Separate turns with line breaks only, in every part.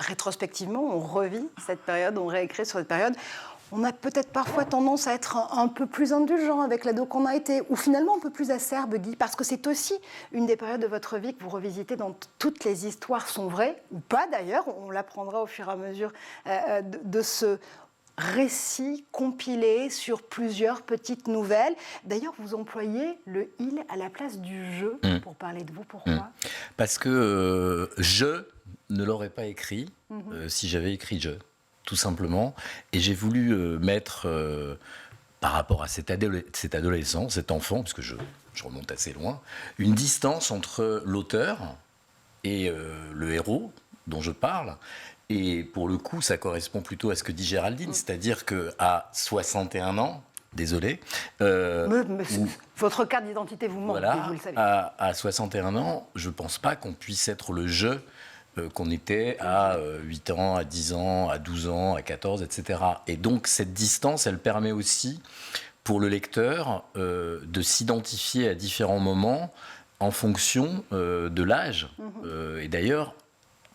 rétrospectivement, on revit cette période, on réécrit sur cette période. On a peut-être parfois tendance à être un peu plus indulgent avec l'ado qu'on a été, ou finalement un peu plus acerbe, Guy, parce que c'est aussi une des périodes de votre vie que vous revisitez dont toutes les histoires sont vraies, ou pas d'ailleurs, on l'apprendra au fur et à mesure de ce récit compilé sur plusieurs petites nouvelles. D'ailleurs, vous employez le « il » à la place du « je » pour parler de vous. Pourquoi ?
Parce que je ne l'aurais pas écrit si j'avais écrit « je ». Tout simplement, et j'ai voulu mettre, par rapport à cet adolescent, cet enfant, parce que je remonte assez loin, une distance entre l'auteur et le héros dont je parle. Et pour le coup, ça correspond plutôt à ce que dit Géraldine, c'est-à-dire qu'à 61 ans, désolé...
votre carte d'identité vous manque,
voilà,
vous le savez.
À 61 ans, je ne pense pas qu'on puisse être le « je » qu'on était à 8 ans, à 10 ans, à 12 ans, à 14, etc. Et donc, cette distance, elle permet aussi, pour le lecteur, de s'identifier à différents moments en fonction de l'âge. Et d'ailleurs,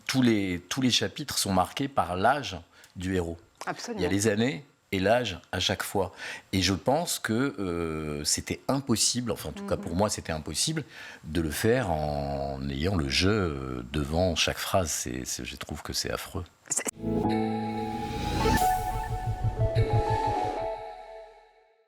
tous les chapitres sont marqués par l'âge du héros.
Absolument.
Il y a les années et l'âge à chaque fois. Et je pense que c'était impossible, enfin en tout cas pour moi c'était impossible, de le faire en ayant le « je » devant chaque phrase. Je trouve que c'est affreux.